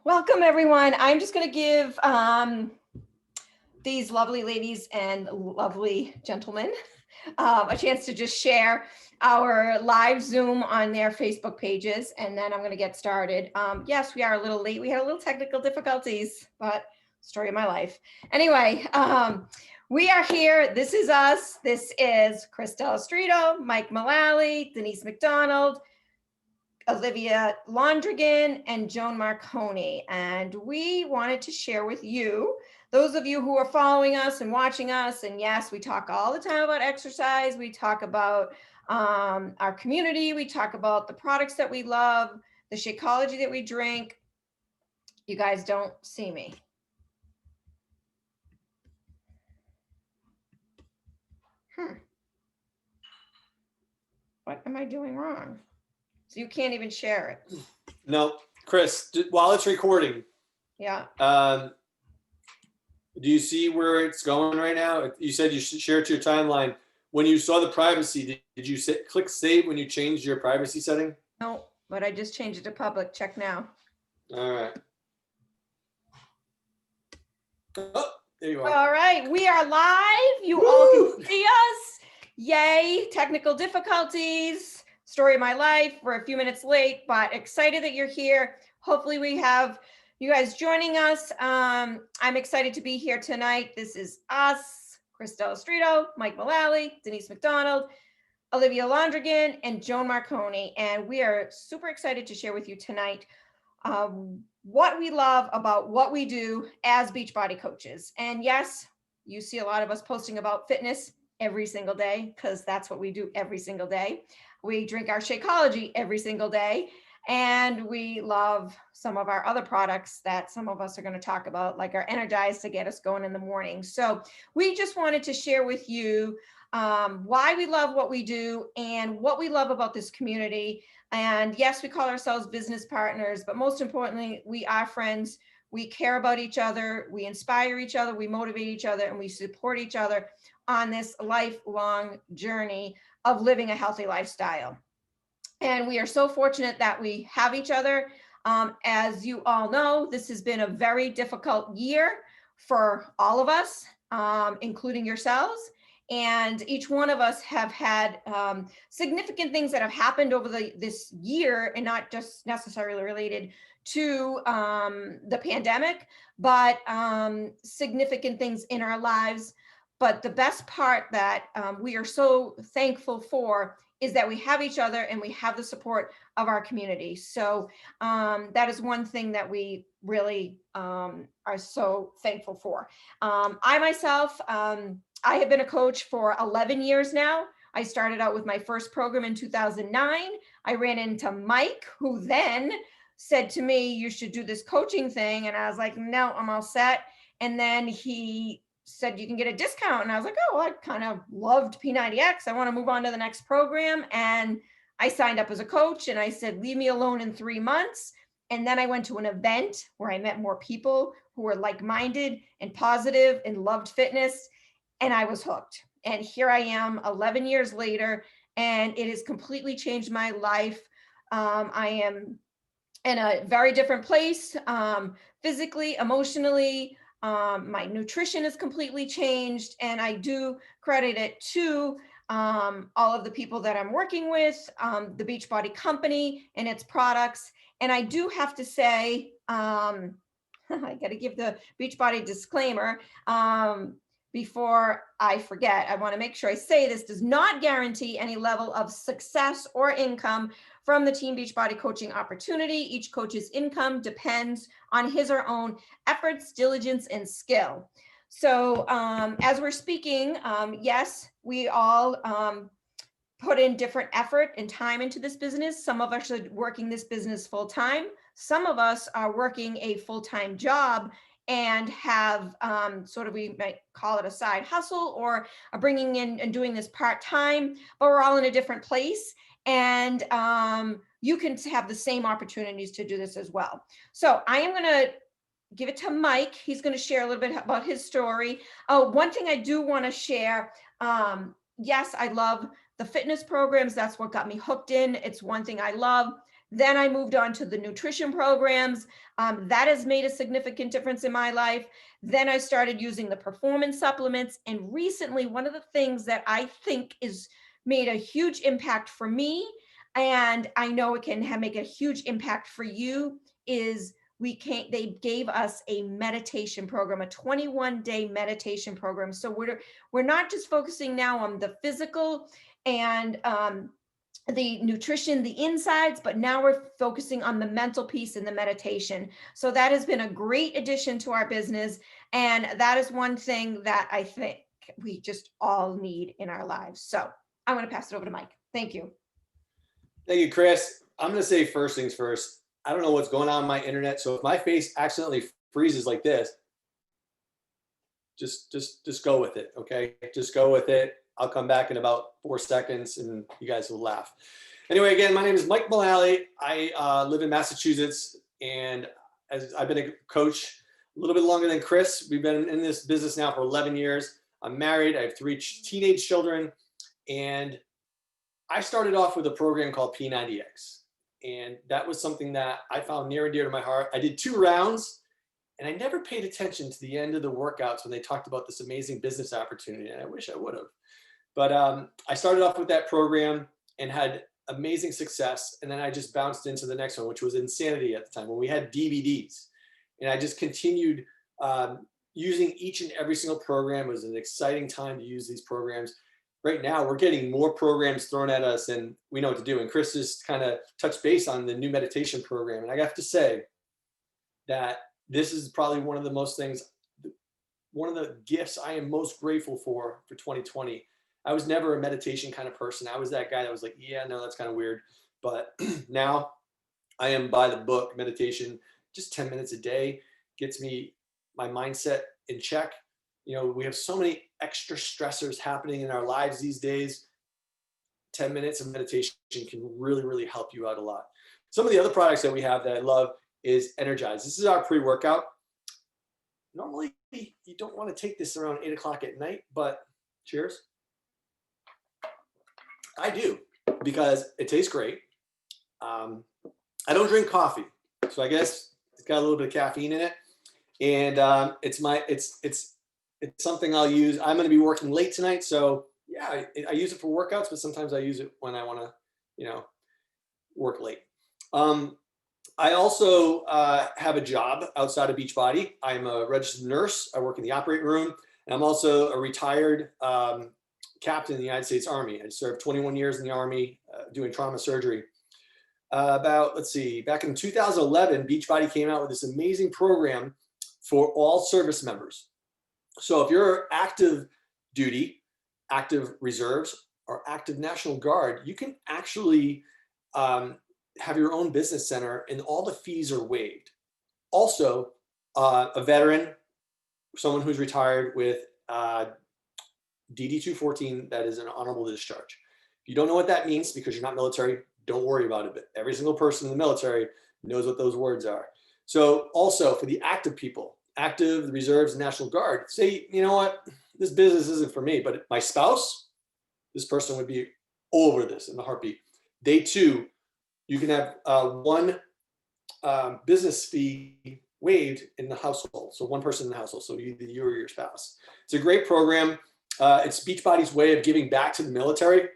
Welcome, everyone. I'm just going to give these lovely ladies and lovely gentlemen a chance to just share our live Zoom on their Facebook pages, and then I'm going to get started. Yes, we are a little late. We had a little technical difficulties, but story of my life. Anyway, we are here. This is us. This is Chris Delestrito, Mike Mullally, Denise McDonald, Olivia Londrigan, and Joan Marconi. And we wanted to share with you, those of you who are following us and watching us, and yes, we talk all the time about exercise. We talk about our community. We talk about the products that we love, the Shakeology that we drink. You guys don't see me. What am I doing wrong? So you can't even share it. No, Chris, while it's recording. Yeah. Do you see where it's going right now? You said you should share it to your timeline. When you saw the privacy, did you click save when you changed your privacy setting? No, but I just changed it to public. Check now. All right. Oh, there you are. All right, we are live. You all can see us. Yay, technical difficulties. Story of my life. We're a few minutes late, but excited that you're here. Hopefully we have you guys joining us. I'm excited to be here tonight. This is us, Chris Delestrito, Mike Mullally, Denise McDonald, Olivia Londrigan, and Joan Marconi. And we are super excited to share with you tonight what we love about what we do as Beachbody coaches. And yes, you see a lot of us posting about fitness every single day because that's what we do every single day. We drink our Shakeology every single day, and we love some of our other products that some of us are going to talk about, like our Energize to get us going in the morning. So we just wanted to share with you why we love what we do and what we love about this community. And yes, we call ourselves business partners, but most importantly, we are friends. We care about each other. We inspire each other. We motivate each other, and we support each other on this lifelong journey of living a healthy lifestyle. And we are so fortunate that we have each other. As you all know, this has been a very difficult year for all of us, including yourselves. And each one of us have had significant things that have happened over this year, and not just necessarily related to the pandemic, but significant things in our lives. But the best part that we are so thankful for is that we have each other and we have the support of our community. So that is one thing that we really are so thankful for. I myself, I have been a coach for 11 years now. I started out with my first program in 2009. I ran into Mike, who then said to me, you should do this coaching thing. And I was like, no, I'm all set. And then he said, you can get a discount. And I was like, oh, I kind of loved P90X. I want to move on to the next program. And I signed up as a coach, and I said, leave me alone in 3 months. And then I went to an event where I met more people who were like-minded and positive and loved fitness. And I was hooked. And here I am 11 years later, and it has completely changed my life. I am in a very different place, physically, emotionally. My nutrition has completely changed, and I do credit it to all of the people that I'm working with, the Beachbody company and its products. And I do have to say, I got to give the Beachbody disclaimer. Before I forget, I want to make sure I say this does not guarantee any level of success or income from the Team Beachbody coaching opportunity. Each coach's income depends on his or her own efforts, diligence, and skill. So as we're speaking, yes, we all put in different effort and time into this business. Some of us are working this business full time. Some of us are working a full-time job and have we might call it a side hustle, or are bringing in and doing this part-time, but we're all in a different place. And you can have the same opportunities to do this as well. So I am gonna give it to Mike. He's gonna share a little bit about his story. Oh, one thing I do wanna share, yes, I love the fitness programs. That's what got me hooked in. It's one thing I love. Then I moved on to the nutrition programs. That has made a significant difference in my life. Then I started using the performance supplements. And recently, one of the things that I think is made a huge impact for me, and I know it can make a huge impact for you, is they gave us a meditation program, a 21-day meditation program. So we're not just focusing now on the physical and the nutrition, the insides, but now we're focusing on the mental piece and the meditation. So that has been a great addition to our business. And that is one thing that I think we just all need in our lives. So I'm going to pass it over to Mike. Thank you. Thank you, Chris. I'm going to say first things first. I don't know what's going on with my internet. So if my face accidentally freezes like this, just go with it. Okay. Just go with it. I'll come back in about 4 seconds and you guys will laugh. Anyway, again, my name is Mike Mullally. I live in Massachusetts, and I've been a coach a little bit longer than Chris. We've been in this business now for 11 years. I'm married. I have 3 teenage children, and I started off with a program called P90X, and that was something that I found near and dear to my heart. I did 2 rounds, and I never paid attention to the end of the workouts when they talked about this amazing business opportunity, and I wish I would have. But I started off with that program and had amazing success. And then I just bounced into the next one, which was Insanity at the time when we had DVDs. And I just continued using each and every single program. It was an exciting time to use these programs. Right now, we're getting more programs thrown at us and we know what to do. And Chris just kind of touched base on the new meditation program. And I have to say that this is probably one of the gifts I am most grateful for 2020. I was never a meditation kind of person. I was that guy that was like, yeah, no, that's kind of weird. But now I am by the book. Meditation, just 10 minutes a day gets me my mindset in check. You know, we have so many extra stressors happening in our lives these days. 10 minutes of meditation can really, really help you out a lot. Some of the other products that we have that I love is Energize. This is our pre-workout. Normally, you don't want to take this around 8 o'clock at night, but cheers. I do, because it tastes great. I don't drink coffee, so I guess it's got a little bit of caffeine in it, and it's something I'll use. I'm going to be working late tonight, so yeah, I use it for workouts, but sometimes I use it when I want to, work late. I also have a job outside of Beachbody. I'm a registered nurse. I work in the operating room, and I'm also a retired captain in the United States Army. I served 21 years in the Army doing trauma surgery. Back in 2011, Beachbody came out with this amazing program for all service members. So if you're active duty, active reserves, or active National Guard, you can actually have your own business center and all the fees are waived. Also, a veteran, someone who's retired with DD-214, that is an honorable discharge. If you don't know what that means because you're not military, don't worry about it. But every single person in the military knows what those words are. So also for the active people, active, the reserves, National Guard, say, you know what, this business isn't for me, but my spouse, this person would be all over this in a heartbeat. They too, you can have one business fee waived in the household. So one person in the household, so either you or your spouse. It's a great program. It's Beachbody's way of giving back to the military.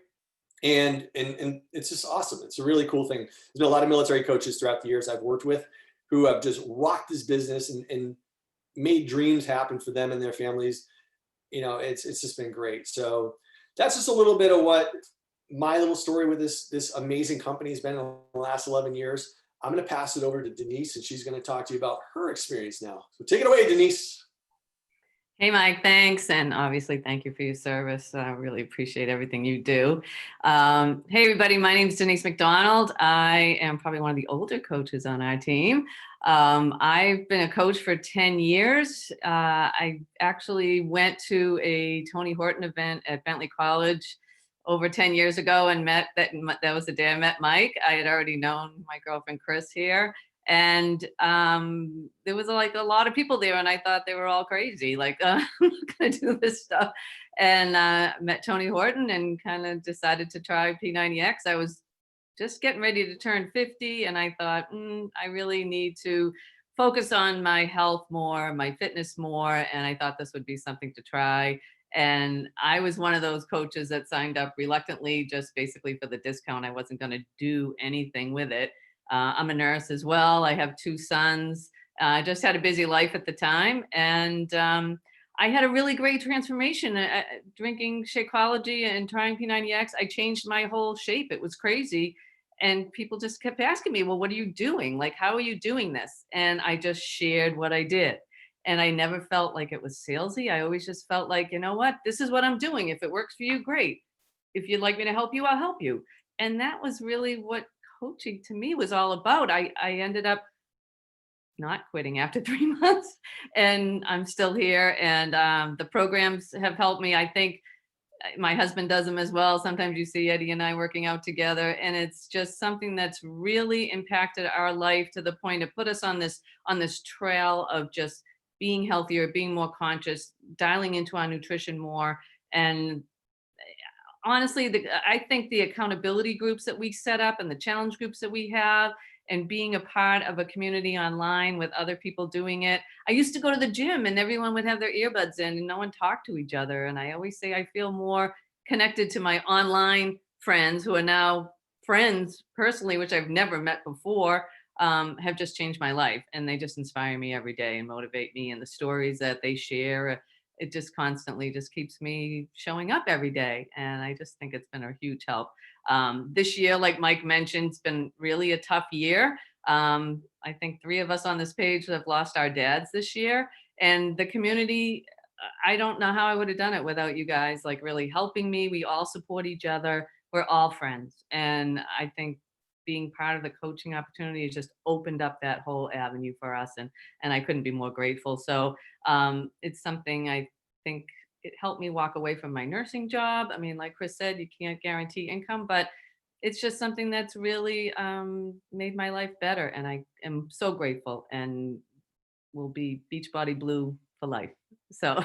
And it's just awesome. It's a really cool thing. There's been a lot of military coaches throughout the years I've worked with who have just rocked this business and made dreams happen for them and their families. It's just been great. So that's just a little bit of what my little story with this amazing company has been in the last 11 years. I'm going to pass it over to Denise, and she's going to talk to you about her experience now. So take it away, Denise. Hey, Mike, thanks. And obviously, thank you for your service. I really appreciate everything you do. Hey, everybody, my name is Denise McDonald. I am probably one of the older coaches on our team. I've been a coach for 10 years. I actually went to a Tony Horton event at Bentley College over 10 years ago and that was the day I met Mike. I had already known my girlfriend, Chris, here. And there was like a lot of people there, and I thought they were all crazy. Like, I'm not gonna do this stuff. And met Tony Horton and kind of decided to try P90X. I was just getting ready to turn 50. And I thought, I really need to focus on my health more, my fitness more. And I thought this would be something to try. And I was one of those coaches that signed up reluctantly, just basically for the discount. I wasn't going to do anything with it. I'm a nurse as well. I have 2 sons. I just had a busy life at the time. And I had a really great transformation drinking Shakeology and trying P90X. I changed my whole shape. It was crazy. And people just kept asking me, well, what are you doing? Like, how are you doing this? And I just shared what I did. And I never felt like it was salesy. I always just felt like, you know what, this is what I'm doing. If it works for you, great. If you'd like me to help you, I'll help you. And that was really what coaching to me was all about. I ended up not quitting after 3 months, and I'm still here. And the programs have helped me. I think my husband does them as well. Sometimes you see Eddie and I working out together, and it's just something that's really impacted our life to the point of put us on this trail of just being healthier, being more conscious, dialing into our nutrition more. And honestly, I think the accountability groups that we set up and the challenge groups that we have, and being a part of a community online with other people doing it. I used to go to the gym and everyone would have their earbuds in and no one talked to each other. And I always say I feel more connected to my online friends who are now friends personally, which I've never met before, have just changed my life. And they just inspire me every day and motivate me. And the stories that they share, it just constantly just keeps me showing up every day. And I just think it's been a huge help. This year, like Mike mentioned, it's been really a tough year. I think 3 of us on this page have lost our dads this year. And the community, I don't know how I would have done it without you guys, like really helping me. We all support each other. We're all friends. And I think being part of the coaching opportunity has just opened up that whole avenue for us. And I couldn't be more grateful. So it's something I think it helped me walk away from my nursing job. I mean, like Chris said, you can't guarantee income, but it's just something that's really made my life better. And I am so grateful and will be Beachbody Blue for life. So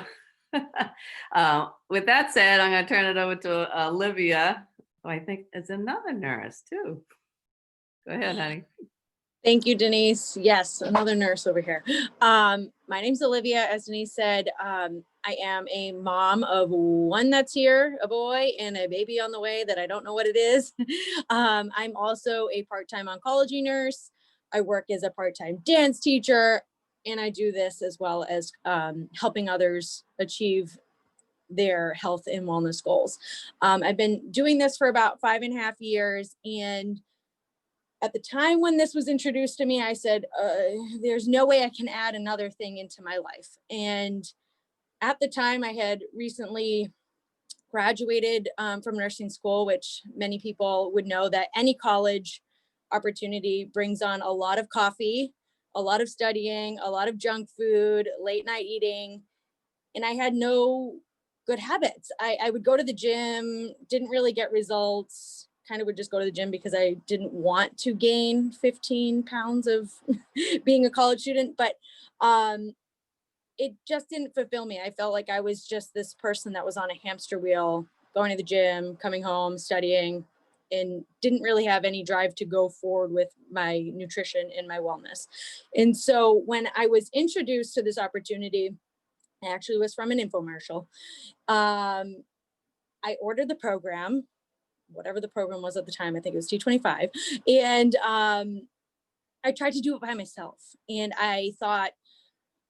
with that said, I'm going to turn it over to Olivia, who I think is another nurse too. Go ahead, honey. Thank you, Denise. Yes, another nurse over here. My name's Olivia. As Denise said, I am a mom of 1 that's here, a boy, and a baby on the way that I don't know what it is. I'm also a part-time oncology nurse. I work as a part-time dance teacher, and I do this as well as helping others achieve their health and wellness goals. I've been doing this for about 5.5 years, and at the time when this was introduced to me, I said, there's no way I can add another thing into my life. And at the time, I had recently graduated from nursing school, which many people would know that any college opportunity brings on a lot of coffee, a lot of studying, a lot of junk food, late night eating. And I had no good habits. I would go to the gym, didn't really get results, kind of would just go to the gym because I didn't want to gain 15 pounds of being a college student, but it just didn't fulfill me. I felt like I was just this person that was on a hamster wheel, going to the gym, coming home, studying, and didn't really have any drive to go forward with my nutrition and my wellness. And so when I was introduced to this opportunity, it actually was from an infomercial. I ordered the program, whatever the program was at the time. I think it was T25. And I tried to do it by myself. And I thought,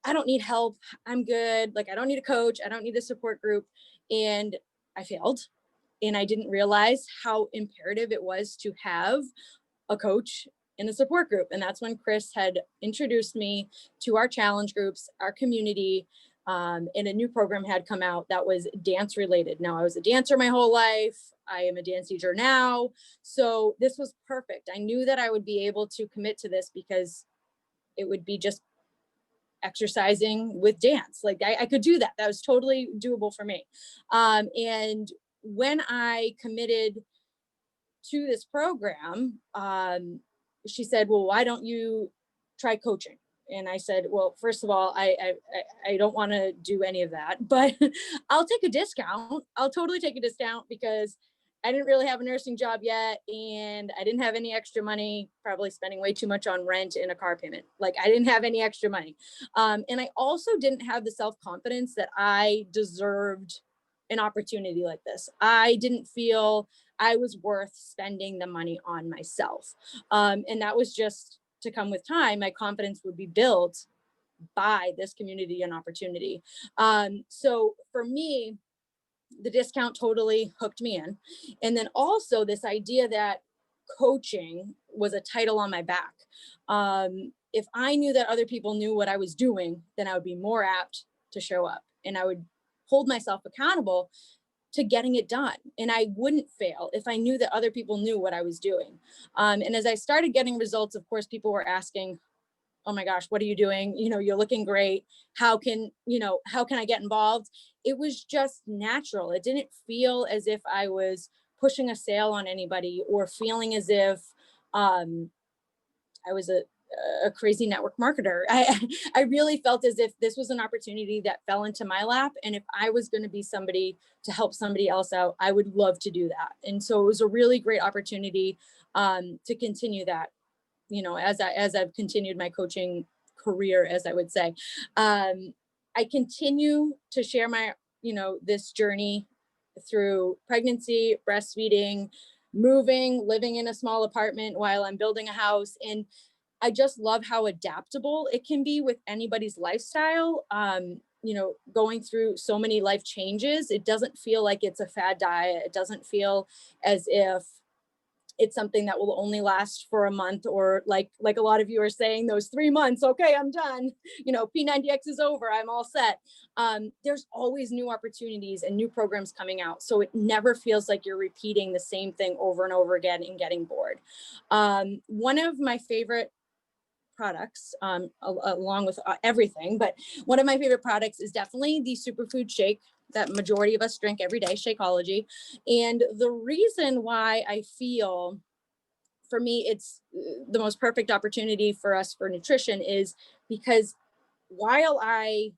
I don't need help. I'm good. Like, I don't need a coach. I don't need a support group. And I failed. And I didn't realize how imperative it was to have a coach in a support group. And that's when Chris had introduced me to our challenge groups, our community, and a new program had come out that was dance related. Now, I was a dancer my whole life. I am a dance teacher now. So this was perfect. I knew that I would be able to commit to this because it would be just exercising with dance. Like I could do that. That was totally doable for me. And when I committed to this program, she said, well, why don't you try coaching? And I said, well, first of all, I don't want to do any of that, but I'll take a discount. I'll totally take a discount because I didn't really have a nursing job yet, and I didn't have any extra money, probably spending way too much on rent and a car payment. Like, I didn't have any extra money. And I also didn't have the self-confidence that I deserved an opportunity like this. I didn't feel I was worth spending the money on myself. And that was just to come with time. My confidence would be built by this community and opportunity. So for me, the discount totally hooked me in. And then also this idea that coaching was a title on my back. If I knew that other people knew what I was doing, then I would be more apt to show up, and I would hold myself accountable to getting it done. And I wouldn't fail if I knew that other people knew what I was doing. And as I started getting results, of course, people were asking, oh my gosh, what are you doing? You know, you're looking great. How can I get involved? It was just natural. It didn't feel as if I was pushing a sale on anybody or feeling as if I was a crazy network marketer. I really felt as if this was an opportunity that fell into my lap. And if I was going to be somebody to help somebody else out, I would love to do that. And so it was a really great opportunity to continue that, you know, as I've continued my coaching career, as I would say. I continue to share my, you know, this journey through pregnancy, breastfeeding, moving, living in a small apartment while I'm building a house. And I just love how adaptable it can be with anybody's lifestyle. You know, going through so many life changes, it doesn't feel like it's a fad diet. It doesn't feel as if it's something that will only last for a month, or like a lot of you are saying, those 3 months, okay, I'm done. You know, P90X is over, I'm all set. There's always new opportunities and new programs coming out. So it never feels like you're repeating the same thing over and over again and getting bored. One of my favorite products, along with everything, but one of my favorite products is definitely the superfood shake that majority of us drink every day, Shakeology. And the reason why I feel, for me, it's the most perfect opportunity for us for nutrition is because while I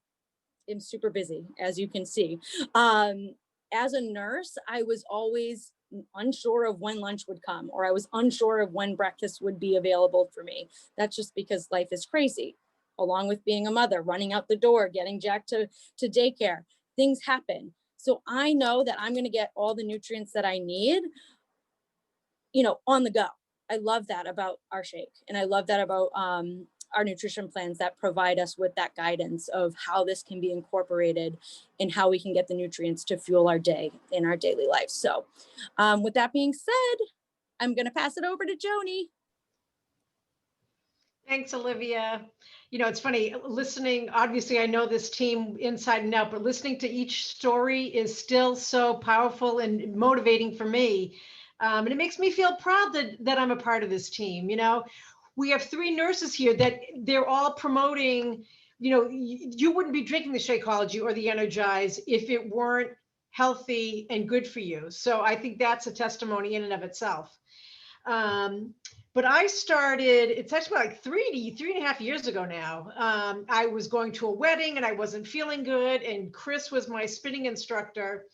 am super busy, as you can see, as a nurse, I was always unsure of when lunch would come, or I was unsure of when breakfast would be available for me. That's just because life is crazy, along with being a mother, running out the door, getting Jack to daycare. Things happen. So I know that I'm going to get all the nutrients that I need, you know, on the go. I love that about our shake. And I love that about our nutrition plans that provide us with that guidance of how this can be incorporated and how we can get the nutrients to fuel our day in our daily life. So with that being said, I'm going to pass it over to Joni. Thanks, Olivia. You know, it's funny listening. Obviously, I know this team inside and out, but listening to each story is still so powerful and motivating for me. And it makes me feel proud that I'm a part of this team. You know, we have 3 nurses here that they're all promoting. You know, you wouldn't be drinking the Shakeology or the Energize if it weren't healthy and good for you. So I think that's a testimony in and of itself. But I started, it's actually like 3.5 years ago now. I was going to a wedding and I wasn't feeling good. And Chris was my spinning instructor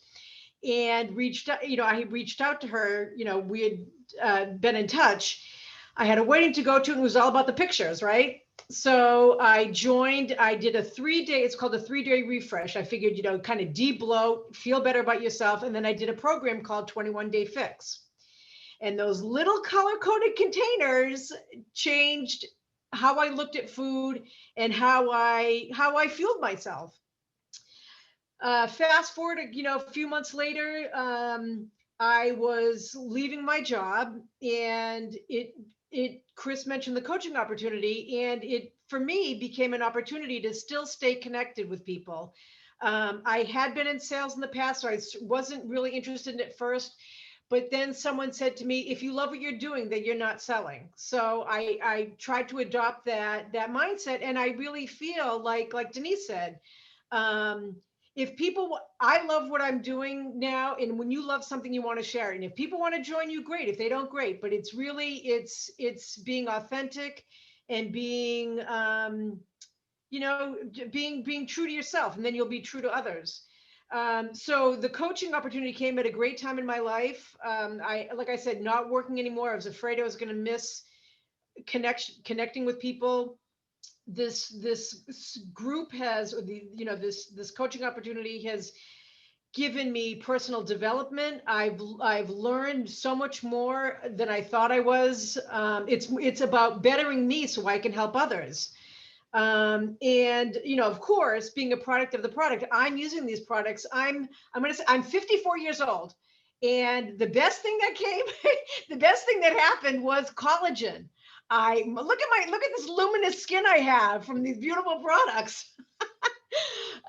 and reached out, you know, I reached out to her, you know, we had been in touch. I had a wedding to go to and it was all about the pictures, right? So I did a 3-day, it's called a 3-day refresh. I figured, you know, kind of de-bloat, feel better about yourself. And then I did a program called 21 Day Fix. And those little color-coded containers changed how I looked at food and how I fueled myself. Fast forward, you know, a few months later, I was leaving my job, and Chris mentioned the coaching opportunity, and it for me became an opportunity to still stay connected with people. I had been in sales in the past, so I wasn't really interested in it at first. But then someone said to me, if you love what you're doing, then you're not selling. So I tried to adopt that mindset. And I really feel like Denise said, if people, I love what I'm doing now. And when you love something, you want to share it. And if people want to join you, great. If they don't, great. But it's really, it's being authentic and being, you know, being true to yourself, and then you'll be true to others. So the coaching opportunity came at a great time in my life. Like I said, not working anymore. I was afraid I was going to miss connecting with people. This group has, or this coaching opportunity has given me personal development. I've learned so much more than I thought I was. It's about bettering me so I can help others. And of course, being a product of the product, I'm using these products. I'm going to say I'm 54 years old, and the best thing that came, the best thing that happened was collagen. I look at this luminous skin I have from these beautiful products.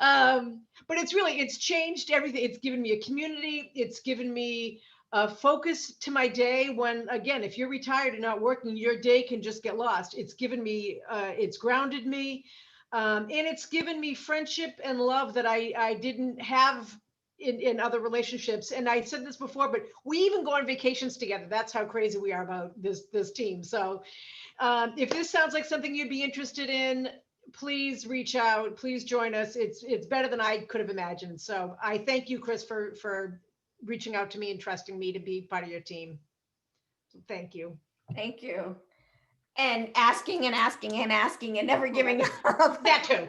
But it's changed everything. It's given me a community. It's given me a focus to my day when, again, if you're retired and not working, your day can just get lost. It's given me, it's grounded me. And it's given me friendship and love that I didn't have in other relationships. And I said this before, but we even go on vacations together. That's how crazy we are about this team. So if this sounds like something you'd be interested in, please reach out. Please join us. It's better than I could have imagined. So I thank you, Chris, for reaching out to me and trusting me to be part of your team. So thank you. Thank you. And asking and asking and asking and never giving up. That too.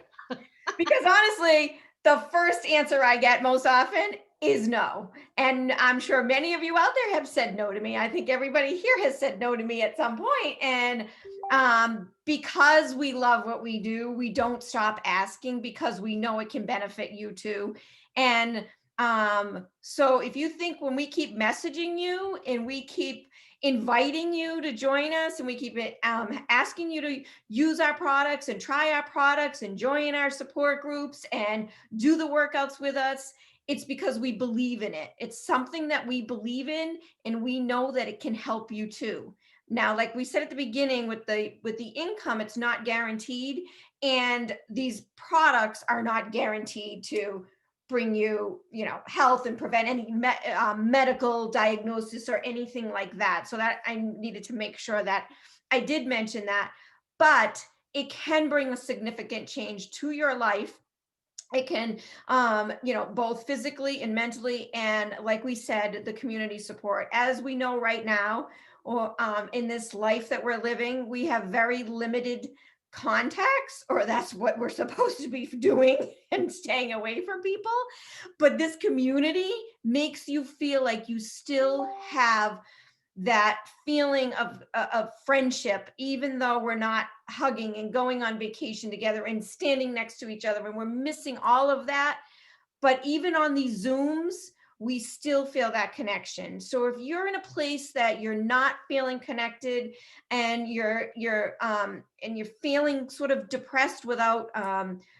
Because honestly, the first answer I get most often is no. And I'm sure many of you out there have said no to me. I think everybody here has said no to me at some point. And because we love what we do, we don't stop asking because we know it can benefit you too. And so if you think when we keep messaging you and we keep inviting you to join us and we keep asking you to use our products and try our products and join our support groups and do the workouts with us, it's because we believe in it. It's something that we believe in, and we know that it can help you too. Now, like we said at the beginning, with the income, it's not guaranteed, and these products are not guaranteed to bring you, health and prevent any medical diagnosis or anything like that. So that I needed to make sure that I did mention that, but it can bring a significant change to your life. It can, both physically and mentally. And like we said, the community support, as we know right now, or in this life that we're living, we have very limited contacts, or that's what we're supposed to be doing and staying away from people. But this community makes you feel like you still have that feeling of friendship, even though we're not hugging and going on vacation together and standing next to each other, and we're missing all of that. But even on these Zooms, we still feel that connection. So if you're in a place that you're not feeling connected and you're feeling sort of depressed without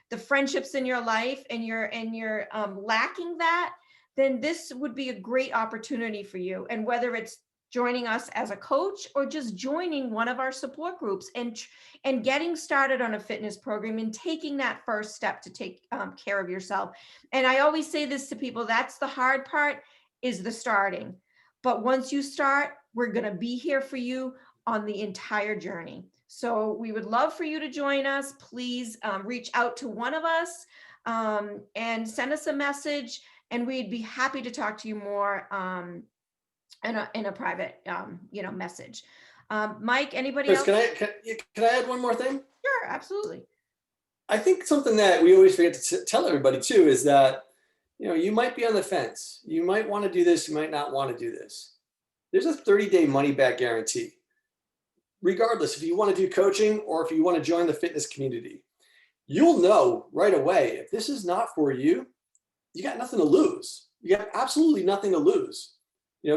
the friendships in your life, and you're lacking that, then this would be a great opportunity for you. And whether it's joining us as a coach or just joining one of our support groups and getting started on a fitness program and taking that first step to take care of yourself. And I always say this to people, that's the hard part, is the starting. But once you start, we're going to be here for you on the entire journey. So we would love for you to join us. Please reach out to one of us and send us a message, and we'd be happy to talk to you more in a private, message. Mike, anybody Chris, else? can I add one more thing? Sure, absolutely. I think something that we always forget to tell everybody too is that, you might be on the fence. You might want to do this. You might not want to do this. There's a 30-day money back guarantee. Regardless, if you want to do coaching or if you want to join the fitness community, you'll know right away if this is not for you. You got nothing to lose. You got absolutely nothing to lose.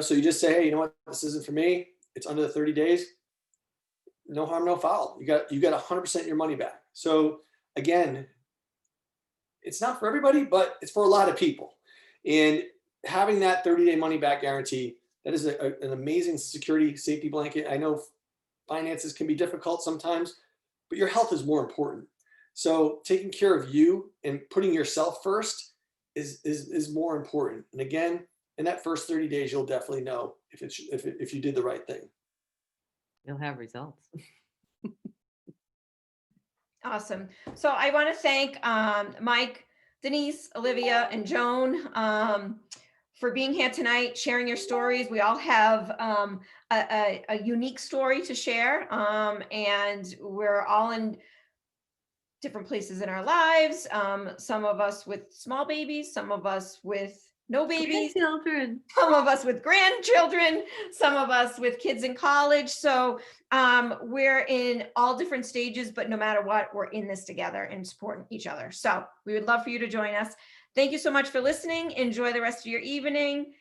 So you just say, hey, you know what? This isn't for me. It's under the 30 days. No harm, no foul. You got 100% your money back. So again, it's not for everybody, but it's for a lot of people. And having that 30-day money back guarantee, that is an amazing security safety blanket. I know finances can be difficult sometimes, but your health is more important. So taking care of you and putting yourself first is more important. And again, in that first 30 days, you'll definitely know if you did the right thing. You'll have results. Awesome. So I want to thank Mike Denise, Olivia, and Joan, for being here tonight, sharing your stories. We all have a unique story to share, and we're all in different places in our lives. Some of us with small babies, some of us with no babies, Children. some of us with grandchildren, some of us with kids in college. So we're in all different stages, but no matter what, we're in this together and supporting each other. So we would love for you to join us. Thank you so much for listening. Enjoy the rest of your evening.